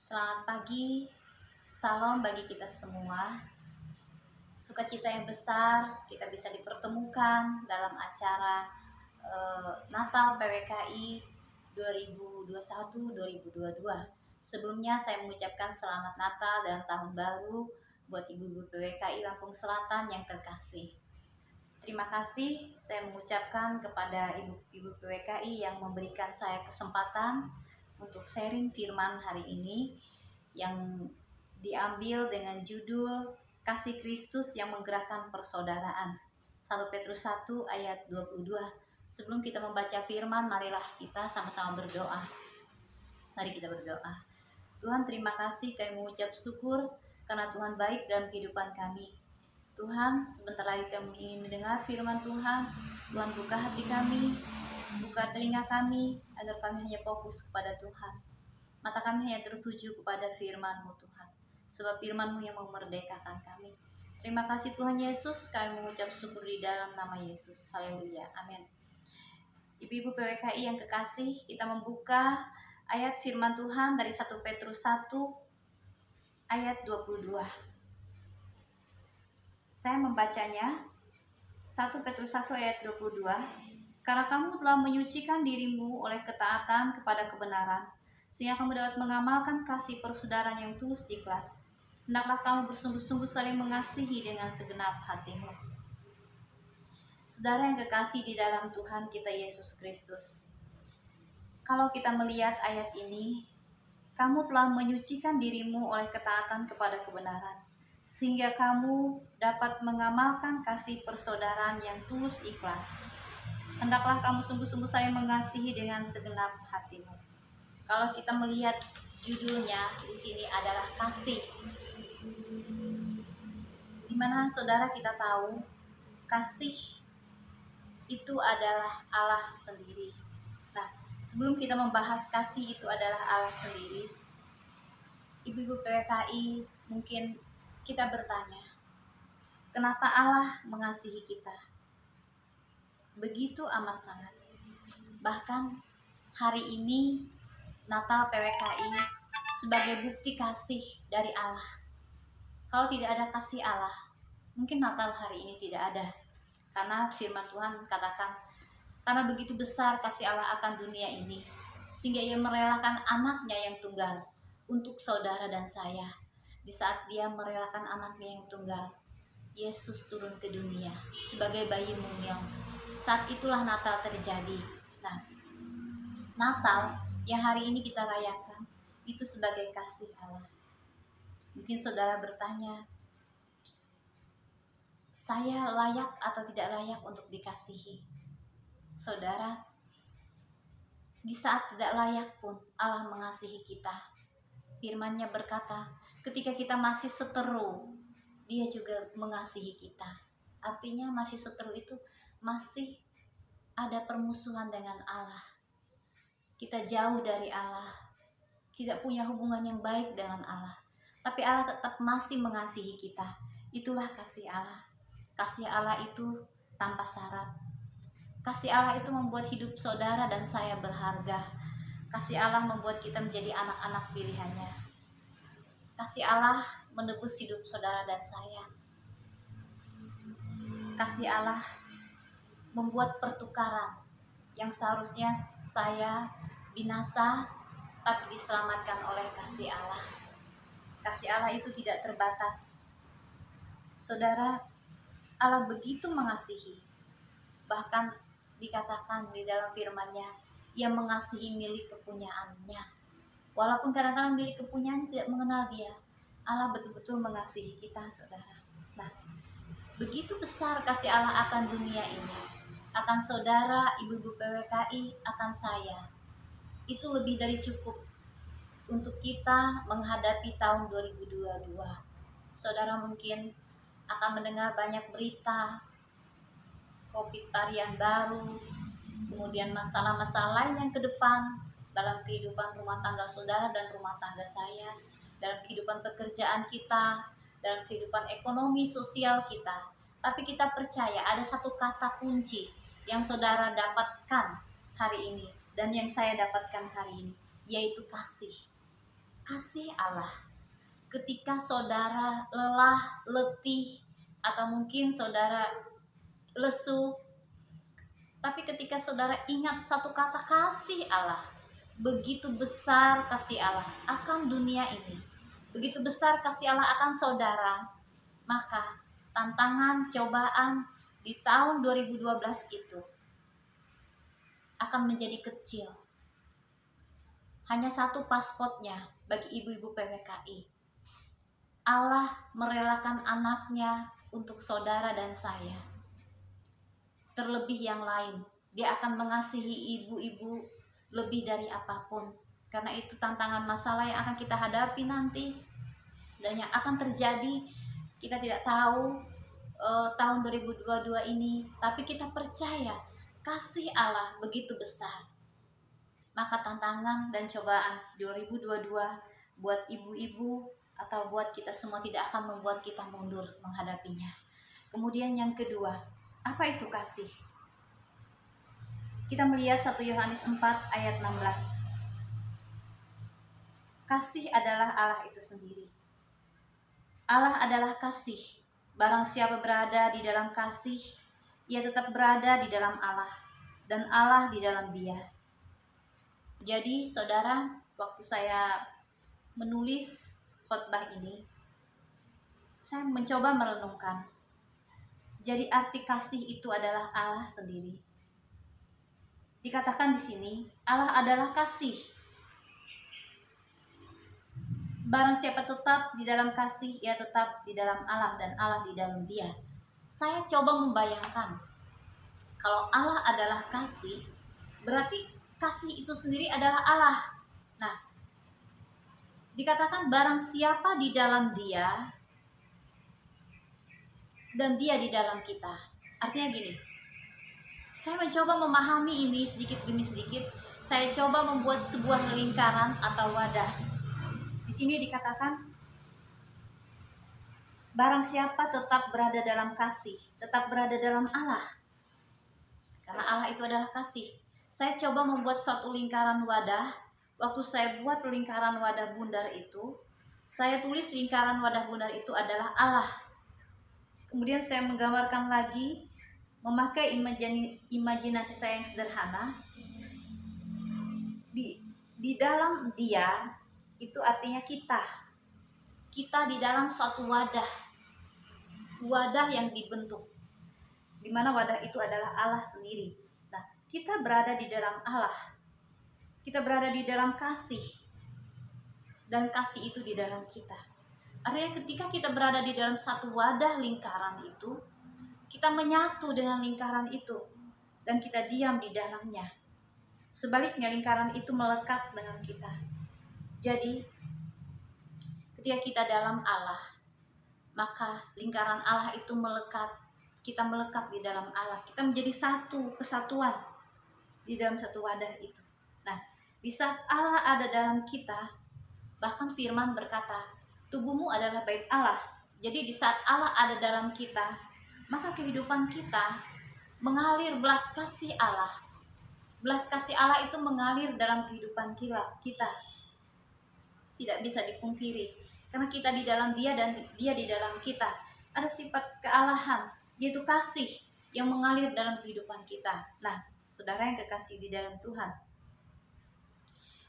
Selamat pagi, salam bagi kita semua. Sukacita yang besar kita bisa dipertemukan dalam acara Natal PWKI 2021-2022. Sebelumnya saya mengucapkan selamat Natal dan Tahun Baru buat ibu-ibu PWKI Lampung Selatan yang terkasih. Terima kasih saya mengucapkan kepada ibu-ibu PWKI yang memberikan saya kesempatan untuk sharing firman hari ini yang diambil dengan judul Kasih Kristus yang Menggerakkan Persaudaraan. 1 Petrus 1 ayat 22. Sebelum kita membaca firman, marilah kita sama-sama berdoa. Mari kita berdoa. Tuhan, terima kasih, kami mengucap syukur karena Tuhan baik dalam kehidupan kami. Tuhan, sebentar lagi kami ingin mendengar firman Tuhan. Tuhan, buka hati kami, buka telinga kami, agar kami hanya fokus kepada Tuhan. Mata kami hanya tertuju kepada firman-Mu Tuhan, sebab firman-Mu yang memerdekakan kami. Terima kasih Tuhan Yesus, kami mengucap syukur di dalam nama Yesus. Haleluya, amin. Ibu-ibu PWKI yang kekasih, kita membuka ayat firman Tuhan dari 1 Petrus 1 ayat 22. Saya membacanya, 1 Petrus 1 ayat 22. Karena kamu telah menyucikan dirimu oleh ketaatan kepada kebenaran, sehingga kamu dapat mengamalkan kasih persaudaraan yang tulus ikhlas. Hendaklah kamu bersungguh-sungguh saling mengasihi dengan segenap hatimu. Saudara yang kekasih di dalam Tuhan kita Yesus Kristus, kalau kita melihat ayat ini, kamu telah menyucikan dirimu oleh ketaatan kepada kebenaran, sehingga kamu dapat mengamalkan kasih persaudaraan yang tulus ikhlas. Hendaklah kamu sungguh-sungguh saling mengasihi dengan segenap hatimu. Kalau kita melihat judulnya di sini adalah kasih. Dimana saudara kita tahu kasih itu adalah Allah sendiri. Nah, sebelum kita membahas kasih itu adalah Allah sendiri, ibu-ibu PWKI mungkin kita bertanya, kenapa Allah mengasihi kita begitu amat sangat? Bahkan hari ini Natal PWKI sebagai bukti kasih dari Allah. Kalau tidak ada kasih Allah, mungkin Natal hari ini tidak ada. Karena firman Tuhan katakan, karena begitu besar kasih Allah akan dunia ini, sehingga Ia merelakan anaknya yang tunggal untuk saudara dan saya. Di saat Dia merelakan anaknya yang tunggal, Yesus turun ke dunia sebagai bayi mungil. Saat itulah Natal terjadi. Nah, Natal yang hari ini kita rayakan itu sebagai kasih Allah. Mungkin saudara bertanya, saya layak atau tidak layak untuk dikasihi? Saudara, di saat tidak layak pun Allah mengasihi kita. Firman-Nya berkata, ketika kita masih seteru, Dia juga mengasihi kita. Artinya masih seteru itu masih ada permusuhan dengan Allah. Kita jauh dari Allah, tidak punya hubungan yang baik dengan Allah, tapi Allah tetap masih mengasihi kita. Itulah kasih Allah. Kasih Allah itu tanpa syarat. Kasih Allah itu membuat hidup saudara dan saya berharga. Kasih Allah membuat kita menjadi anak-anak pilihannya. Kasih Allah menebus hidup saudara dan saya. Kasih Allah membuat pertukaran yang seharusnya saya binasa, tapi diselamatkan oleh kasih Allah. Kasih Allah itu tidak terbatas. Saudara, Allah begitu mengasihi. Bahkan dikatakan di dalam firman-Nya, Ia mengasihi milik kepunyaannya. Walaupun kadang-kadang milik kepunyaan tidak mengenal Dia, Allah betul-betul mengasihi kita, saudara. Nah, begitu besar kasih Allah akan dunia ini, akan saudara, ibu-ibu PWKI, akan saya. Itu lebih dari cukup untuk kita menghadapi tahun 2022. Saudara mungkin akan mendengar banyak berita COVID varian baru, kemudian masalah-masalah lain yang ke depan dalam kehidupan rumah tangga saudara dan rumah tangga saya, dalam kehidupan pekerjaan kita, dalam kehidupan ekonomi sosial kita. Tapi kita percaya ada satu kata kunci yang saudara dapatkan hari ini dan yang saya dapatkan hari ini, yaitu kasih. kasih Allah. Ketika saudara lelah, letih, atau mungkin saudara lesu, tapi ketika saudara ingat satu kata kasih Allah, begitu besar kasih Allah akan dunia ini, begitu besar kasih Allah akan saudara, maka tantangan, cobaan di tahun 2012 itu akan menjadi kecil. Hanya satu paspornya bagi ibu-ibu PPKI. Allah merelakan anaknya untuk saudara dan saya. Terlebih yang lain, dia akan mengasihi ibu-ibu lebih dari apapun. Karena itu tantangan masalah yang akan kita hadapi nanti dan yang akan terjadi, kita tidak tahu tahun 2022 ini, tapi kita percaya kasih Allah begitu besar. Maka tantangan dan cobaan 2022 buat ibu-ibu atau buat kita semua tidak akan membuat kita mundur menghadapinya. Kemudian yang kedua, apa itu kasih? Kita melihat 1 Yohanes 4 ayat 16. Kasih adalah Allah itu sendiri. Allah adalah kasih. Barang siapa berada di dalam kasih, ia tetap berada di dalam Allah, dan Allah di dalam dia. Jadi saudara, waktu saya menulis khotbah ini, saya mencoba merenungkan. Jadi arti kasih itu adalah Allah sendiri. Dikatakan di sini, Allah adalah kasih. Barang siapa tetap di dalam kasih, ia tetap di dalam Allah dan Allah di dalam dia. Saya coba membayangkan, kalau Allah adalah kasih, berarti kasih itu sendiri adalah Allah. Nah, dikatakan barang siapa di dalam dia, dan dia di dalam kita. Artinya gini, saya mencoba memahami ini sedikit demi sedikit. Saya coba membuat sebuah lingkaran atau wadah. Di sini dikatakan, barang siapa tetap berada dalam kasih, tetap berada dalam Allah. Karena Allah itu adalah kasih. Saya coba membuat suatu lingkaran wadah. Waktu saya buat lingkaran wadah bundar itu, saya tulis lingkaran wadah bundar itu adalah Allah. Kemudian saya menggambarkan lagi, memakai imajinasi saya yang sederhana. Di dalam dia, itu artinya kita di dalam suatu wadah yang dibentuk, di mana wadah itu adalah Allah sendiri. Nah, kita berada di dalam Allah, kita berada di dalam kasih, dan kasih itu di dalam kita. Artinya ketika kita berada di dalam satu wadah lingkaran itu, kita menyatu dengan lingkaran itu, dan kita diam di dalamnya. Sebaliknya lingkaran itu melekat dengan kita. Jadi, ketika kita dalam Allah, maka lingkaran Allah itu melekat. Kita melekat di dalam Allah. Kita menjadi satu kesatuan di dalam satu wadah itu. Nah, di saat Allah ada dalam kita, bahkan firman berkata, tubuhmu adalah bait Allah. Jadi di saat Allah ada dalam kita, maka kehidupan kita mengalir belas kasih Allah. Belas kasih Allah itu mengalir dalam kehidupan kita. Tidak bisa dipungkiri, karena kita di dalam dia dan dia di dalam kita. Ada sifat kealahan, yaitu kasih yang mengalir dalam kehidupan kita. Nah, saudara yang kekasih di dalam Tuhan,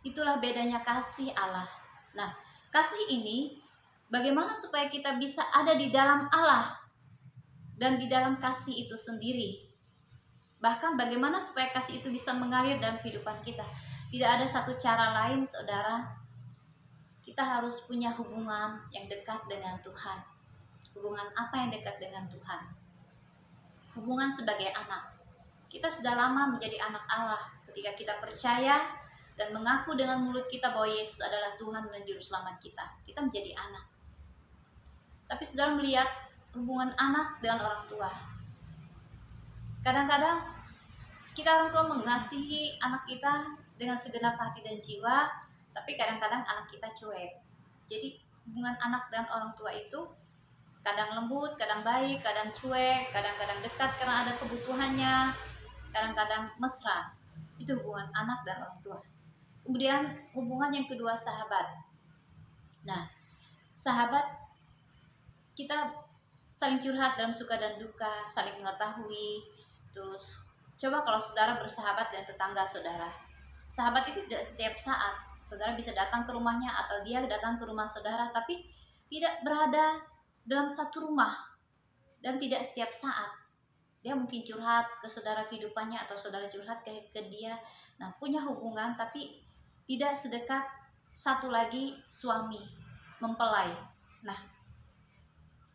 itulah bedanya kasih Allah. Nah, kasih ini bagaimana supaya kita bisa ada di dalam Allah dan di dalam kasih itu sendiri. Bahkan bagaimana supaya kasih itu bisa mengalir dalam kehidupan kita. Tidak ada satu cara lain, saudara. Kita harus punya hubungan yang dekat dengan Tuhan. Hubungan apa yang dekat dengan Tuhan? Hubungan sebagai anak. Kita sudah lama menjadi anak Allah ketika kita percaya dan mengaku dengan mulut kita bahwa Yesus adalah Tuhan dan Juru Selamat kita. Kita menjadi anak. Tapi saudara melihat hubungan anak dengan orang tua. Kadang-kadang kita orang tua mengasihi anak kita dengan segenap hati dan jiwa, tapi kadang-kadang anak kita cuek. Jadi hubungan anak dan orang tua itu kadang lembut, kadang baik, kadang cuek, kadang-kadang dekat karena ada kebutuhannya, kadang-kadang mesra. Itu hubungan anak dan orang tua. Kemudian hubungan yang kedua, sahabat. sahabat, kita saling curhat dalam suka dan duka, saling mengetahui. Terus coba kalau saudara bersahabat dengan tetangga saudara, sahabat itu tidak setiap saat saudara bisa datang ke rumahnya atau dia datang ke rumah saudara, tapi tidak berada dalam satu rumah dan tidak setiap saat. Dia mungkin curhat ke saudara kehidupannya atau saudara curhat ke dia. Nah, punya hubungan tapi tidak sedekat satu lagi suami, mempelai. Nah,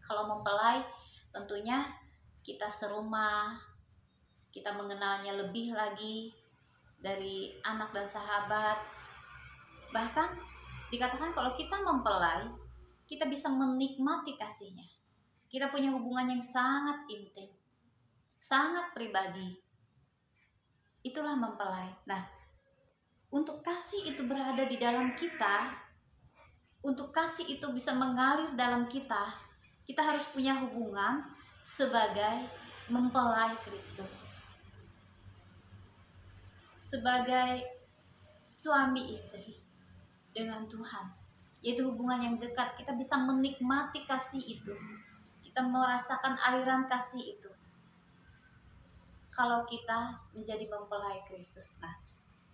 kalau mempelai tentunya kita serumah, kita mengenalnya lebih lagi dari anak dan sahabat. Bahkan dikatakan kalau kita mempelai, kita bisa menikmati kasihnya. Kita punya hubungan yang sangat intim, sangat pribadi. Itulah mempelai. Nah, untuk kasih itu berada di dalam kita, untuk kasih itu bisa mengalir dalam kita, kita harus punya hubungan sebagai mempelai Kristus, sebagai suami istri dengan Tuhan, yaitu hubungan yang dekat. Kita bisa menikmati kasih itu, kita merasakan aliran kasih itu kalau kita menjadi mempelai Kristus. Nah,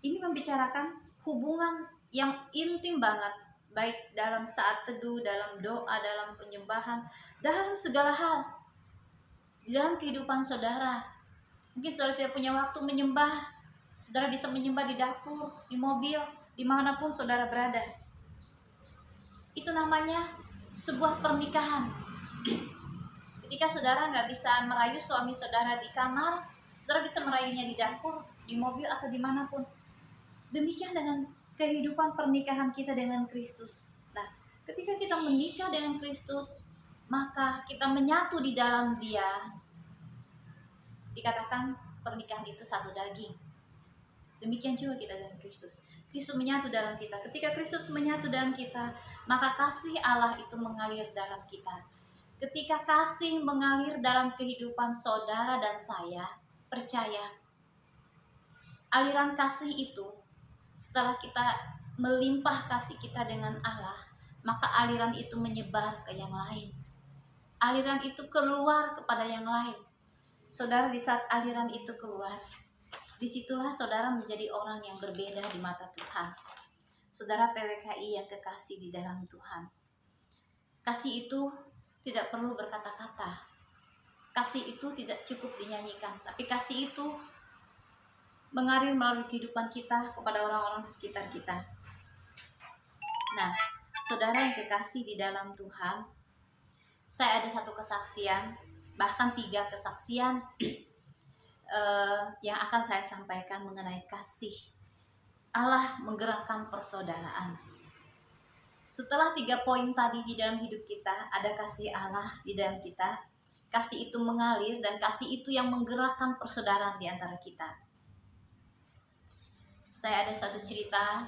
ini membicarakan hubungan yang intim banget, baik dalam saat teduh, dalam doa, dalam penyembahan, dalam segala hal, di dalam kehidupan saudara. Mungkin saudara tidak punya waktu menyembah, saudara bisa menyembah di dapur, di mobil, dimanapun saudara berada. Itu namanya sebuah pernikahan. Ketika saudara nggak bisa merayu suami saudara di kamar, saudara bisa merayunya di dapur, di mobil, atau dimanapun. Demikian dengan kehidupan pernikahan kita dengan Kristus. Nah, ketika kita menikah dengan Kristus, maka kita menyatu di dalam Dia. Dikatakan pernikahan itu satu daging. Demikian juga kita dengan Kristus. Kristus menyatu dalam kita. Ketika Kristus menyatu dalam kita, maka kasih Allah itu mengalir dalam kita. Ketika kasih mengalir dalam kehidupan saudara dan saya, percaya, aliran kasih itu, setelah kita melimpah kasih kita dengan Allah, maka aliran itu menyebar ke yang lain. Aliran itu keluar kepada yang lain. Saudara, di saat aliran itu keluar, disitulah saudara menjadi orang yang berbeda di mata Tuhan. Saudara PWKI yang kekasih di dalam Tuhan, kasih itu tidak perlu berkata-kata. Kasih itu tidak cukup dinyanyikan, tapi kasih itu mengalir melalui kehidupan kita kepada orang-orang sekitar kita. Nah, saudara yang kekasih di dalam Tuhan, saya ada satu kesaksian, bahkan 3 kesaksian yang akan saya sampaikan mengenai kasih Allah menggerakkan persaudaraan. Setelah 3 poin tadi di dalam hidup kita, ada kasih Allah di dalam kita, kasih itu mengalir, dan kasih itu yang menggerakkan persaudaraan di antara kita. Saya ada satu cerita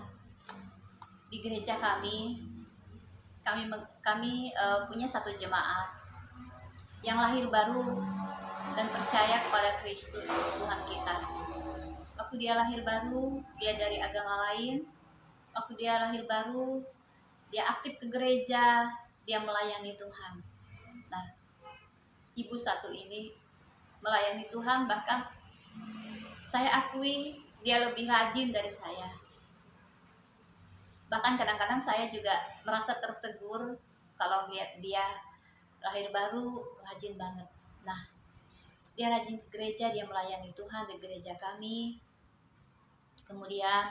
di gereja kami punya satu jemaat yang lahir baru dan percaya kepada Kristus Tuhan kita. Waktu dia lahir baru, dia dari agama lain. Waktu dia lahir baru, dia aktif ke gereja, dia melayani Tuhan. Nah, ibu satu ini melayani Tuhan, bahkan saya akui dia lebih rajin dari saya. Bahkan kadang-kadang saya juga merasa tertegur kalau lihat dia lahir baru rajin banget. Nah, dia rajin ke gereja, dia melayani Tuhan di gereja kami. Kemudian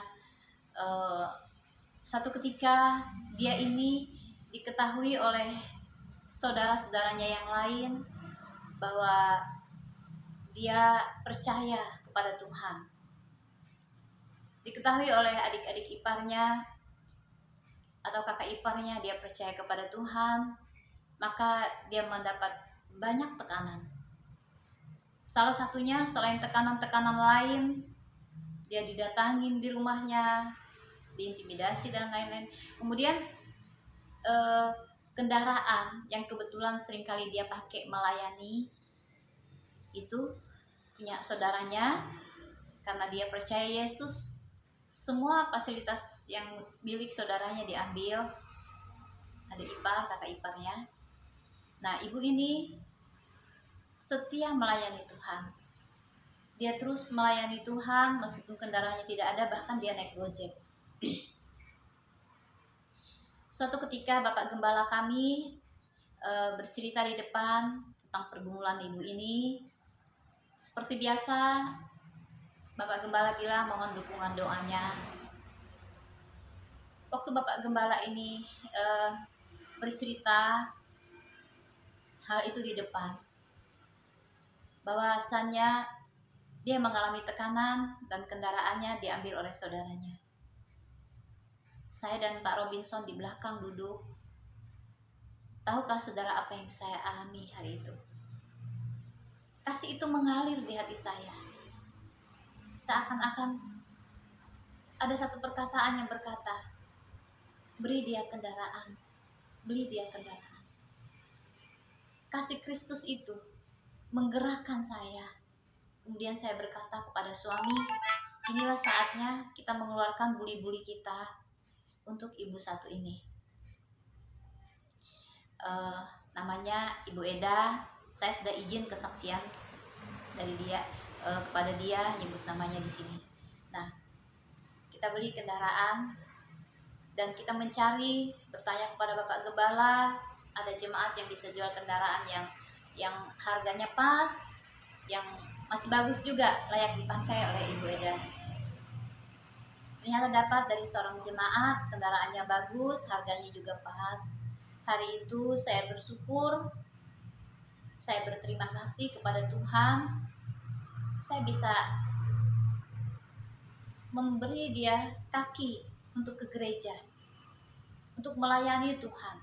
satu ketika dia ini diketahui oleh saudara-saudaranya yang lain bahwa dia percaya kepada Tuhan. Diketahui oleh adik-adik iparnya atau kakak iparnya dia percaya kepada Tuhan, maka dia mendapat banyak tekanan. Salah satunya, selain tekanan-tekanan lain, dia didatangin di rumahnya, diintimidasi dan lain-lain. Kemudian kendaraan yang kebetulan seringkali dia pakai melayani itu punya saudaranya. Karena dia percaya Yesus, semua fasilitas yang milik saudaranya diambil. adik ipar, kakak iparnya. Nah, ibu ini setia melayani Tuhan. Dia terus melayani Tuhan meskipun kendaraannya tidak ada, bahkan dia naik Gojek. Suatu ketika Bapak Gembala kami bercerita di depan tentang pergumulan ibu ini. Seperti biasa, Bapak Gembala bilang mohon dukungan doanya. Waktu Bapak Gembala ini bercerita hal itu di depan, bahwasannya dia mengalami tekanan dan kendaraannya diambil oleh saudaranya. Saya dan Pak Robinson di belakang duduk. Tahukah saudara apa yang saya alami hari itu? Kasih itu mengalir di hati saya. Seakan-akan ada satu perkataan yang berkata, beri dia kendaraan, beri dia kendaraan. Kasih Kristus itu menggerakkan saya. Kemudian saya berkata kepada suami, inilah saatnya kita mengeluarkan buli-buli kita untuk ibu satu ini. Namanya Ibu Eda. Saya sudah izin kesaksian dari dia kepada dia, nyebut namanya di sini. Nah, kita beli kendaraan dan kita mencari, bertanya kepada Bapak Gembala, ada jemaat yang bisa jual kendaraan yang harganya pas, yang masih bagus juga, layak dipakai oleh Ibu Eda. Ternyata dapat dari seorang jemaat, kendaraannya bagus, harganya juga pas. Hari itu saya bersyukur, saya berterima kasih kepada Tuhan, saya bisa memberi dia kaki untuk ke gereja, untuk melayani Tuhan.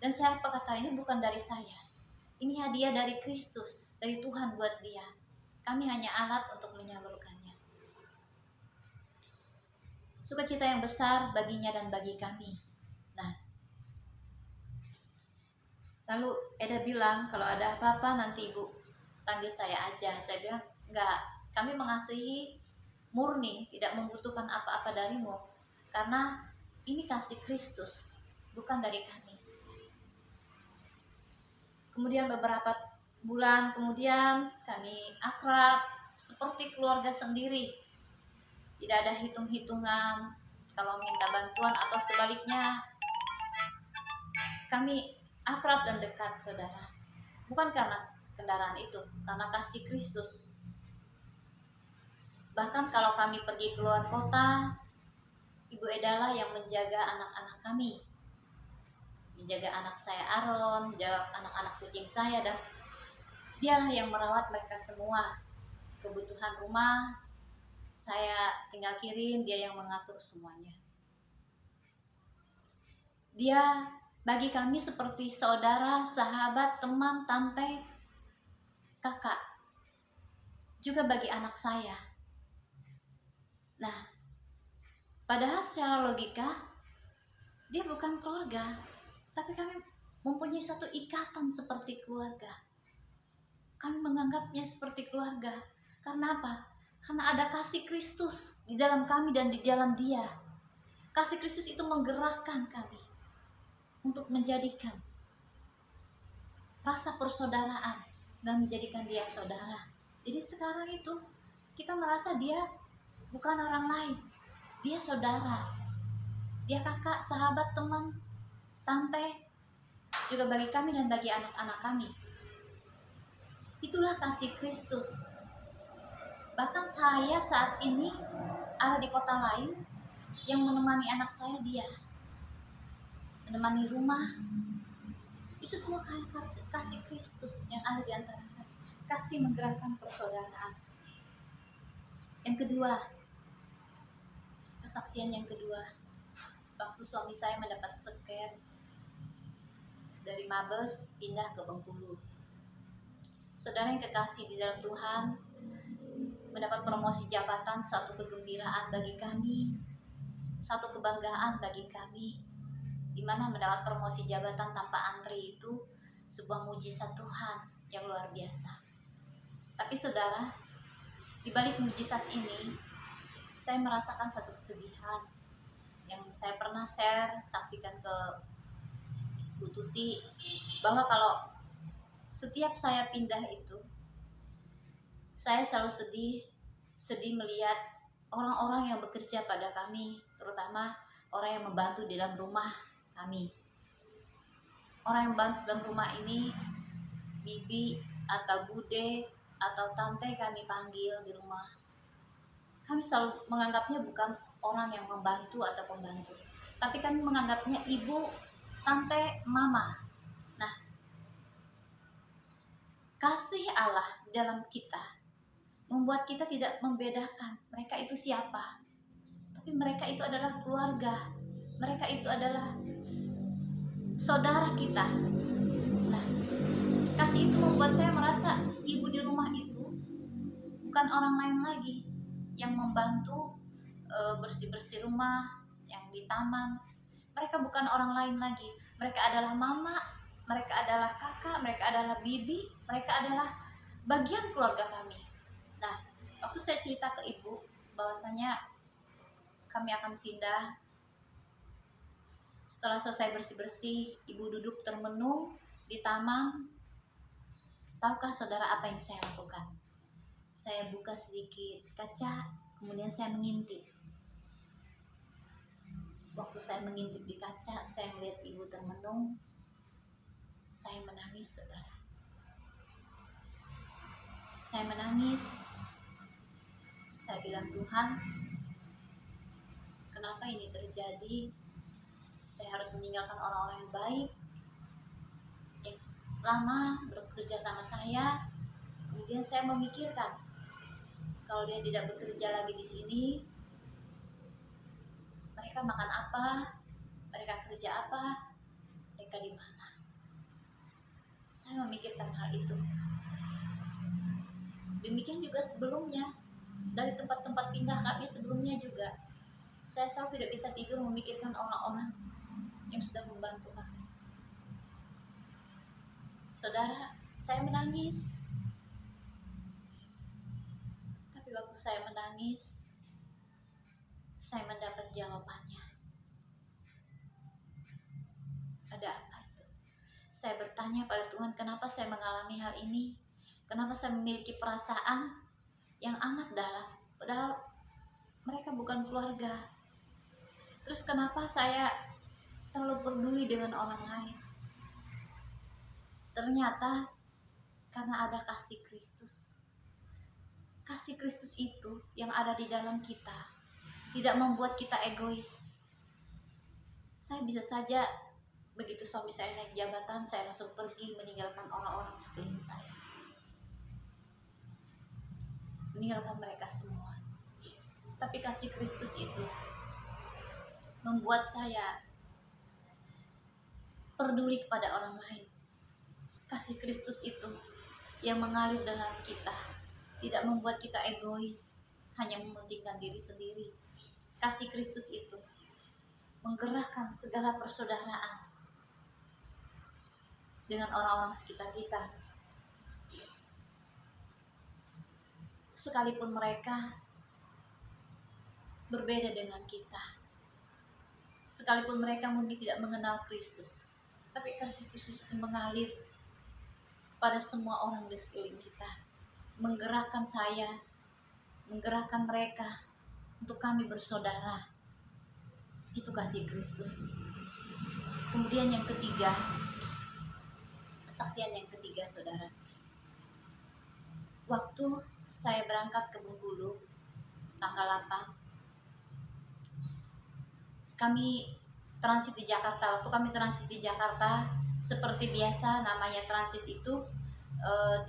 Dan saya berkata, ini bukan dari saya, ini hadiah dari Kristus, dari Tuhan buat dia. Kami hanya alat untuk menyalurkannya. Sukacita yang besar baginya dan bagi kami. Nah, lalu Eda bilang, kalau ada apa-apa nanti ibu panggil saya aja. Saya bilang, enggak, kami mengasihi murni, tidak membutuhkan apa-apa darimu, karena ini kasih Kristus, bukan dari kami. Kemudian beberapa bulan kemudian kami akrab seperti keluarga sendiri. Tidak ada hitung-hitungan kalau minta bantuan atau sebaliknya. Kami akrab dan dekat, saudara. Bukan karena kendaraan itu, karena kasih Kristus. Bahkan kalau kami pergi keluar kota, Ibu Eda lah yang menjaga anak-anak kami. Menjaga anak saya Aaron, menjaga anak-anak kucing saya, dan dialah yang merawat mereka semua. Kebutuhan rumah saya tinggal kirim, dia yang mengatur semuanya. Dia bagi kami seperti saudara, sahabat, teman, tante, kakak. Juga bagi anak saya. Nah, padahal secara logika dia bukan keluarga, tapi kami mempunyai satu ikatan seperti keluarga. Kami menganggapnya seperti keluarga. Karena apa? Karena ada kasih Kristus di dalam kami dan di dalam dia. Kasih Kristus itu menggerakkan kami untuk menjadikan rasa persaudaraan dan menjadikan dia saudara. Jadi sekarang itu kita merasa dia bukan orang lain, dia saudara, dia kakak, sahabat, teman, tante, juga bagi kami dan bagi anak-anak kami. Itulah kasih Kristus. Bahkan saya saat ini ada di kota lain, yang menemani anak saya dia, menemani rumah. Itu semua kasih Kristus yang ada di antara kami. Kasih menggerakkan persaudaraan. Yang kedua, kesaksian yang kedua, waktu suami saya mendapat scan dari Mabes pindah ke Bengkulu. Saudara yang kekasih di dalam Tuhan, mendapat promosi jabatan, suatu kegembiraan bagi kami, satu kebanggaan bagi kami, di mana mendapat promosi jabatan tanpa antri itu sebuah mujizat Tuhan yang luar biasa. Tapi saudara, di balik mujizat ini, saya merasakan satu kesedihan yang saya pernah saksikan ke Bu Tuti, bahwa kalau setiap saya pindah itu, saya selalu sedih melihat orang-orang yang bekerja pada kami, terutama orang yang membantu di dalam rumah kami. Orang yang membantu dalam rumah ini, bibi atau bude atau tante kami panggil di rumah. Kami selalu menganggapnya bukan orang yang membantu atau pembantu, tapi kami menganggapnya ibu, tante, mama. Nah, kasih Allah dalam kita membuat kita tidak membedakan mereka itu siapa, tapi mereka itu adalah keluarga, mereka itu adalah saudara kita. Nah, kasih itu membuat saya merasa ibu di rumah itu bukan orang lain lagi yang membantu bersih-bersih rumah, yang di taman. Mereka bukan orang lain lagi. Mereka adalah mama, mereka adalah kakak, mereka adalah bibi, mereka adalah bagian keluarga kami. Nah, waktu saya cerita ke ibu bahwasanya kami akan pindah, setelah selesai bersih-bersih, ibu duduk termenung di taman. Tahukah saudara apa yang saya lakukan? Saya buka sedikit kaca, kemudian saya mengintip. Waktu saya mengintip di kaca, saya melihat ibu termenung. Saya menangis, saudara. Saya menangis. Saya bilang, Tuhan, kenapa ini terjadi? Saya harus meninggalkan orang-orang yang baik, yang lama bekerja sama saya. Kemudian saya memikirkan, kalau dia tidak bekerja lagi di sini, mereka makan apa? Mereka kerja apa? Mereka di mana? Saya memikirkan hal itu. Demikian juga sebelumnya, dari tempat-tempat pindah kami sebelumnya juga, saya selalu tidak bisa tidur memikirkan orang-orang yang sudah membantu kami. Saudara, saya menangis. Tapi waktu saya menangis, saya mendapat jawabannya. Ada apa itu? Saya bertanya pada Tuhan, kenapa saya mengalami hal ini? Kenapa saya memiliki perasaan yang amat dalam? Padahal mereka bukan keluarga. Terus kenapa saya terlalu peduli dengan orang lain? Ternyata karena ada kasih Kristus. Kasih Kristus itu yang ada di dalam kita tidak membuat kita egois. Saya bisa saja begitu suami saya naik jabatan, saya langsung pergi meninggalkan orang-orang sekeliling saya, meninggalkan mereka semua. Tapi kasih Kristus itu membuat saya peduli kepada orang lain. Kasih Kristus itu yang mengalir dalam kita tidak membuat kita egois, hanya mementingkan diri sendiri. Kasih Kristus itu menggerakkan segala persaudaraan dengan orang-orang sekitar kita. Sekalipun mereka berbeda dengan kita, sekalipun mereka mungkin tidak mengenal Kristus, tapi kasih Kristus itu mengalir pada semua orang di sekeliling kita, menggerakkan saya, menggerakkan mereka untuk kami bersaudara. Itu kasih Kristus. Kemudian yang ketiga, kesaksian yang ketiga, saudara. Waktu saya berangkat ke Bengkulu tanggal 8, kami transit di Jakarta. Waktu kami transit di Jakarta, seperti biasa namanya transit itu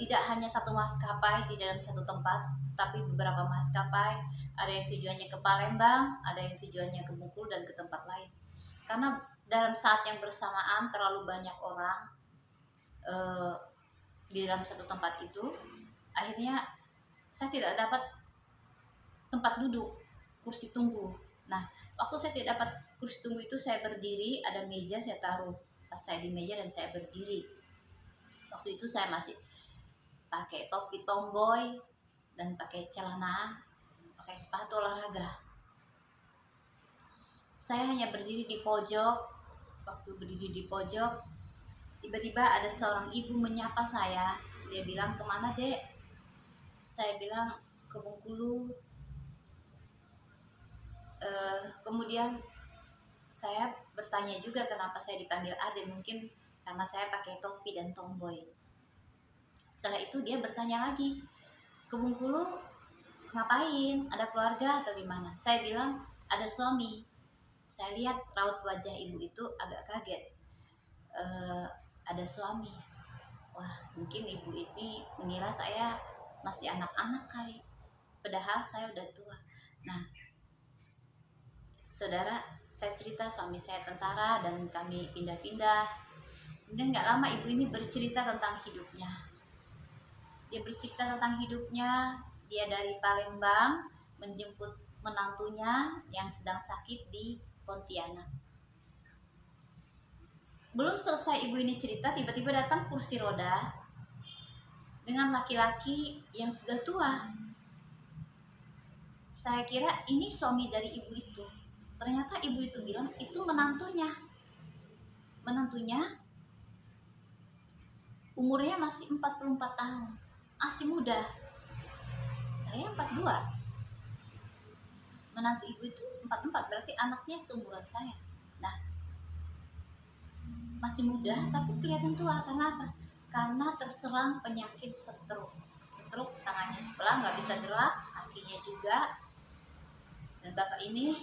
tidak hanya satu maskapai di dalam satu tempat, tapi beberapa maskapai. Ada yang tujuannya ke Palembang, ada yang tujuannya ke Bengkulu dan ke tempat lain. Karena dalam saat yang bersamaan terlalu banyak orang di dalam satu tempat itu, akhirnya saya tidak dapat tempat duduk, kursi tunggu. Nah, waktu saya tidak dapat kursi tunggu itu, saya berdiri, ada meja, saya taruh tas saya di meja dan saya berdiri. Waktu itu saya masih pakai topi tomboy dan pakai celana, pakai sepatu olahraga. Saya hanya berdiri di pojok. Waktu berdiri di pojok, tiba-tiba ada seorang ibu menyapa saya. Dia bilang, "Kemana, Dek?" Saya bilang, "Ke Bengkulu." Kemudian saya bertanya juga kenapa saya dipanggil Ade, mungkin karena saya pakai topi dan tomboy. Setelah itu dia bertanya lagi, "Ke Bengkulu ngapain? Ada keluarga atau gimana?" Saya bilang, "Ada suami." Saya lihat raut wajah ibu itu agak kaget. Ada suami. Wah, mungkin ibu ini mengira saya masih anak-anak kali. Padahal saya udah tua. Nah, saudara, saya cerita suami saya tentara dan kami pindah-pindah. Kemudian nggak lama ibu ini bercerita tentang hidupnya. Dia bercerita tentang hidupnya. Dia dari Palembang menjemput menantunya yang sedang sakit di Pontianak. Belum selesai ibu ini cerita, tiba-tiba datang kursi roda dengan laki-laki yang sudah tua. Saya kira ini suami dari ibu itu. Ternyata ibu itu bilang itu menantunya. Menantunya umurnya masih 44 tahun. Masih muda. Saya 42. Menantu ibu itu 44, berarti anaknya seumuran saya. Nah, masih muda tapi kelihatan tua. Karena apa? Karena terserang penyakit stroke. Stroke, tangannya sebelah nggak bisa gerak, kakinya juga. Dan bapak ini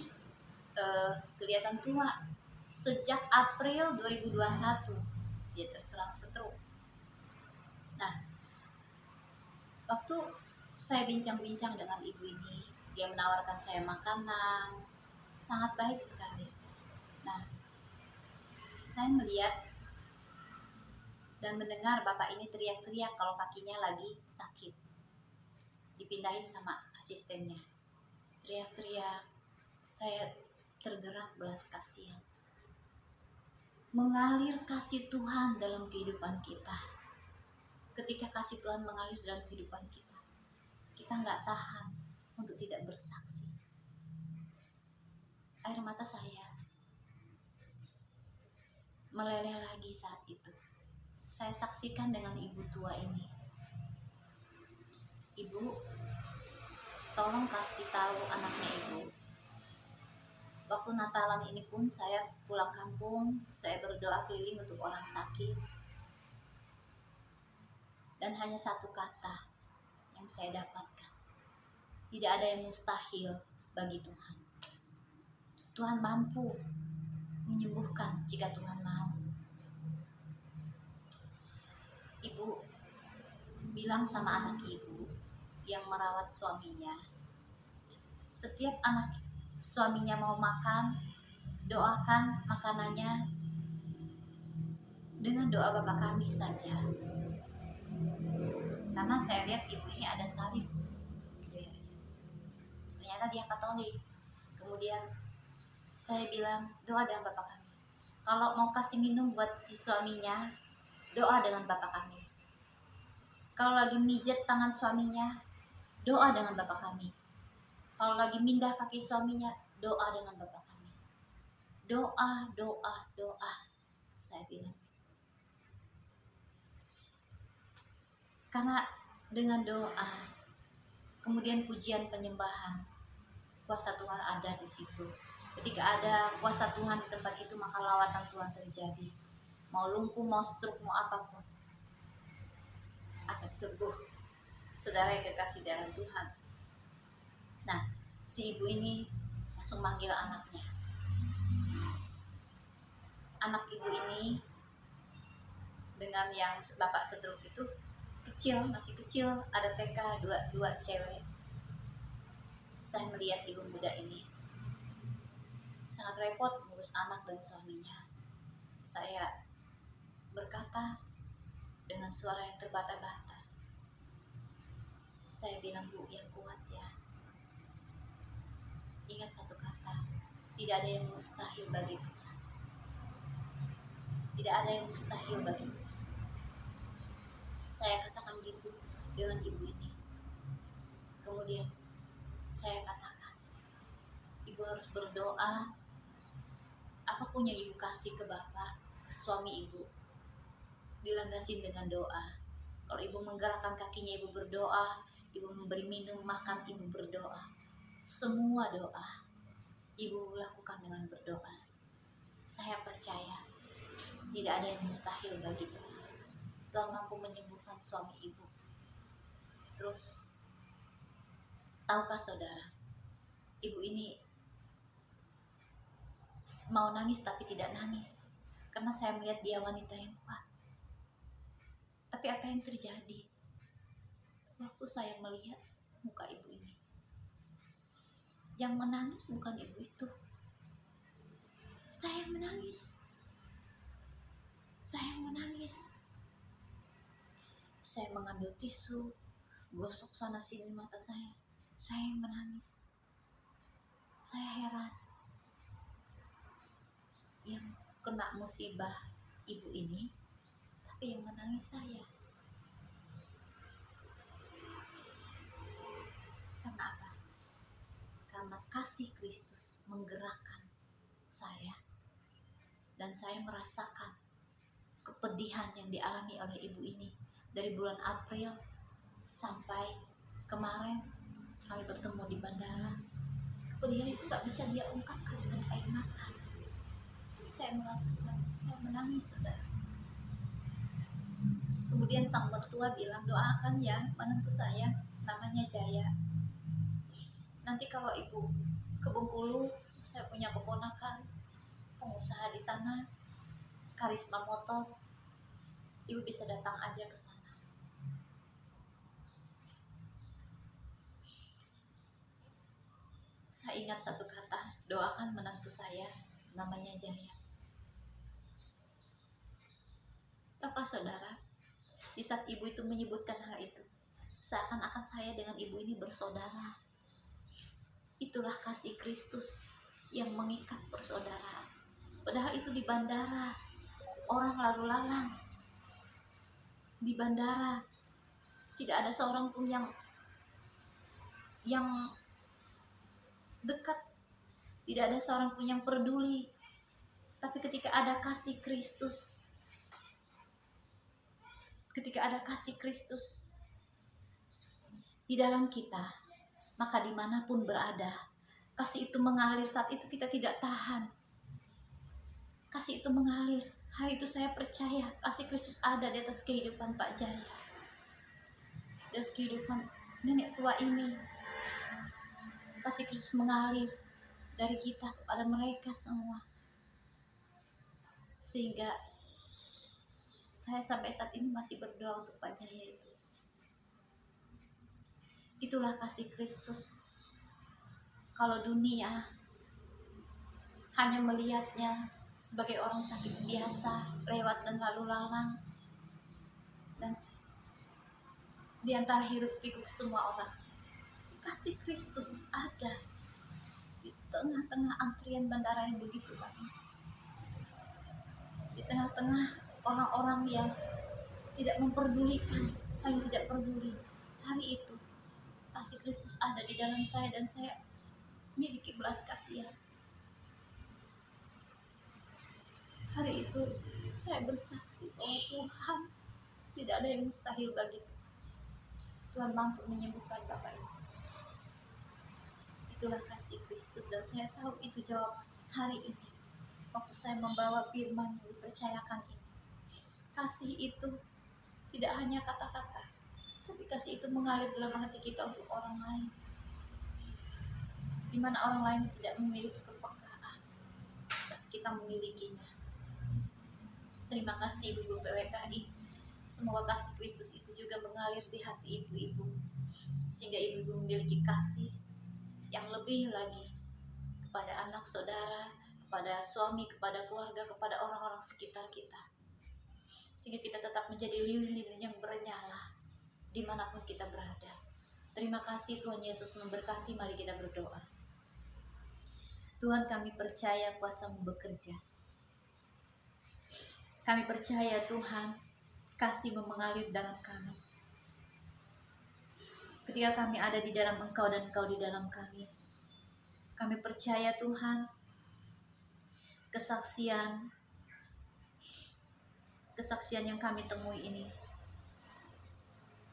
kelihatan tua. Sejak April 2021 dia terserang stroke. Nah, waktu saya bincang-bincang dengan ibu ini, dia menawarkan saya makanan, sangat baik sekali. Nah, saya melihat dan mendengar bapak ini teriak-teriak kalau kakinya lagi sakit. Dipindahin sama asistennya. Teriak-teriak. Saya tergerak belas kasihan. Mengalir kasih Tuhan dalam kehidupan kita. Ketika kasih Tuhan mengalir dalam kehidupan kita, kita nggak tahan untuk tidak bersaksi. Air mata saya meleleh lagi saat itu. Saya saksikan dengan ibu tua ini. Ibu, tolong kasih tahu anaknya ibu. Waktu Natalan ini pun saya pulang kampung, saya berdoa keliling untuk orang sakit. Dan hanya satu kata yang saya dapatkan. Tidak ada yang mustahil bagi Tuhan. Tuhan mampu menyembuhkan jika Tuhan mau. Ibu bilang sama anak ibu yang merawat suaminya, setiap anak suaminya mau makan, doakan makanannya dengan doa Bapa Kami saja. Karena saya lihat ibu ini ada salib. Ternyata dia Katolik. Kemudian saya bilang, doa dengan Bapa Kami. Kalau mau kasih minum buat si suaminya, doa dengan Bapa Kami. Kalau lagi mijet tangan suaminya, doa dengan Bapa Kami. Kalau lagi mindah kaki suaminya, doa dengan Bapa Kami. Doa, doa, doa, saya bilang. Karena dengan doa, kemudian pujian penyembahan, kuasa Tuhan ada di situ. Ketika ada kuasa Tuhan di tempat itu, maka lawatan Tuhan terjadi. Mau lumpuh, mau stroke, mau apapun, akan sembuh. Saudara yang kekasih dalam Tuhan. Nah, si ibu ini langsung manggil anaknya. Anak ibu ini dengan yang bapak stroke itu kecil, masih kecil, ada TK, dua cewek. Saya melihat ibu muda ini sangat repot mengurus anak dan suaminya. Saya berkata dengan suara yang terbata-bata. Saya bilang, Bu, yang kuat ya. Ingat satu kata, tidak ada yang mustahil bagi Tuhan. Tidak ada yang mustahil bagi Tuhan. Saya katakan gitu dengan ibu ini. Kemudian saya katakan, ibu harus berdoa apapun yang ibu kasih ke bapak, ke suami ibu, dilandasi dengan doa. Kalau ibu menggerakkan kakinya, ibu berdoa. Ibu memberi minum, makan, ibu berdoa. Semua doa ibu lakukan dengan berdoa. Saya percaya tidak ada yang mustahil bagi Tuhan. Tuhan mampu menyembuhkan suami ibu. Terus, tahukah saudara, ibu ini mau nangis tapi tidak nangis, karena saya melihat dia wanita yang kuat. Tapi apa yang terjadi waktu saya melihat muka ibu ini? Yang menangis bukan ibu itu. Saya yang menangis. Saya yang menangis. Saya mengambil tisu, gosok sana sini mata saya. Saya yang menangis. Saya heran. Yang kena musibah ibu ini, tapi yang menangis saya. Karena apa? Karena kasih Kristus menggerakkan saya. Dan saya merasakan kepedihan yang dialami oleh ibu ini. Dari bulan April sampai kemarin kami bertemu di bandara. Kepedihan itu gak bisa dia ungkapkan dengan air mata. Saya merasakan, saya menangis, saudara. Kemudian sang mertua bilang, doakan ya menantu saya, namanya Jaya. Nanti kalau ibu ke Bengkulu, saya punya keponakan pengusaha di sana, Karisma Motor, ibu bisa datang aja ke sana. Saya ingat satu kata, doakan menantu saya, namanya Jaya. Tahukah saudara, di saat ibu itu menyebutkan hal itu, seakan-akan saya dengan ibu ini bersaudara. Itulah kasih Kristus yang mengikat persaudaraan. Padahal itu di bandara, orang lalu lalang. Di bandara tidak ada seorang pun yang dekat, tidak ada seorang pun yang peduli. Tapi ketika ada kasih Kristus, di dalam kita, maka dimanapun berada, kasih itu mengalir. Saat itu kita tidak tahan, kasih itu mengalir. Hari itu saya percaya kasih Kristus ada di atas kehidupan Pak Jaya, di atas kehidupan nenek tua ini. Kasih Kristus mengalir dari kita kepada mereka semua, sehingga saya sampai saat ini masih berdoa untuk Pak Jaya itu. Itulah kasih Kristus. Kalau dunia hanya melihatnya sebagai orang sakit biasa, lewat dan lalu lalang, dan di antara hiruk pikuk semua orang, kasih Kristus ada di tengah-tengah antrian bandara yang begitu banyak, di tengah-tengah orang-orang yang tidak memperdulikan, saling tidak peduli. Hari itu kasih Kristus ada di dalam saya, dan saya memiliki belas kasihan. Hari itu saya bersaksi bahwa Tuhan tidak ada yang mustahil bagi Tuhan. Tuhan mampu menyembuhkan Bapak itu. Itulah kasih Kristus, dan saya tahu itu jawaban hari ini. Waktu saya membawa firman yang dipercayakan ini, kasih itu tidak hanya kata-kata, tapi kasih itu mengalir dalam hati kita untuk orang lain, di mana orang lain tidak memiliki kepekaan, kita memilikinya. Terima kasih Ibu PWKI. Semoga kasih Kristus itu juga mengalir di hati ibu-ibu, sehingga ibu-ibu memiliki kasih yang lebih lagi kepada anak saudara, kepada suami, kepada keluarga, kepada orang-orang sekitar kita, sehingga kita tetap menjadi lilin-lilin yang bernyala dimanapun kita berada. Terima kasih Tuhan Yesus memberkati. Mari kita berdoa. Tuhan, kami percaya kuasa-Mu bekerja. Kami percaya Tuhan, kasih-Mu mengalir dalam kami. Ketika kami ada di dalam Engkau dan Engkau di dalam kami, kami percaya Tuhan, kesaksian yang kami temui ini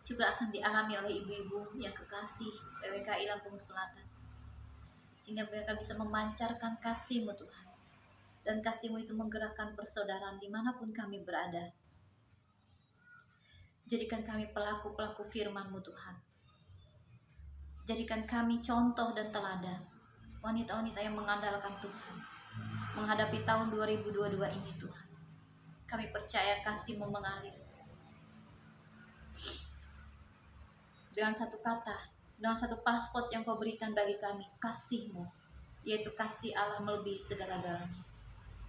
juga akan dialami oleh ibu-ibu yang kekasih PWKI Lampung Selatan, sehingga mereka bisa memancarkan kasih-Mu Tuhan, dan kasih-Mu itu menggerakkan persaudaraan dimanapun kami berada. Jadikan kami pelaku-pelaku firman-Mu Tuhan. Jadikan kami contoh dan teladan, wanita-wanita yang mengandalkan Tuhan menghadapi tahun 2022 ini Tuhan. Kami percaya kasih-Mu mengalir. Dengan satu kata, dengan satu pasport yang Kau berikan bagi kami, kasih-Mu, yaitu kasih Allah melebihi segala-galanya.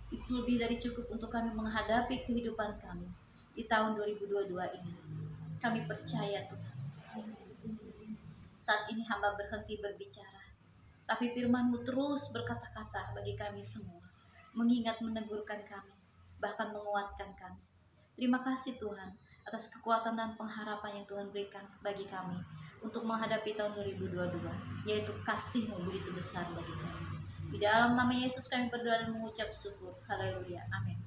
Itu lebih dari cukup untuk kami menghadapi kehidupan kami di tahun 2022 ini. Kami percaya Tuhan. Saat ini hamba berhenti berbicara, tapi firman-Mu terus berkata-kata bagi kami semua, mengingat, menegurkan kami, bahkan menguatkan kami. Terima kasih Tuhan atas kekuatan dan pengharapan yang Tuhan berikan bagi kami untuk menghadapi tahun 2022, yaitu kasih-Mu begitu besar bagi kami. Di dalam nama Yesus kami berdoa dan mengucap syukur. Haleluya. Amin.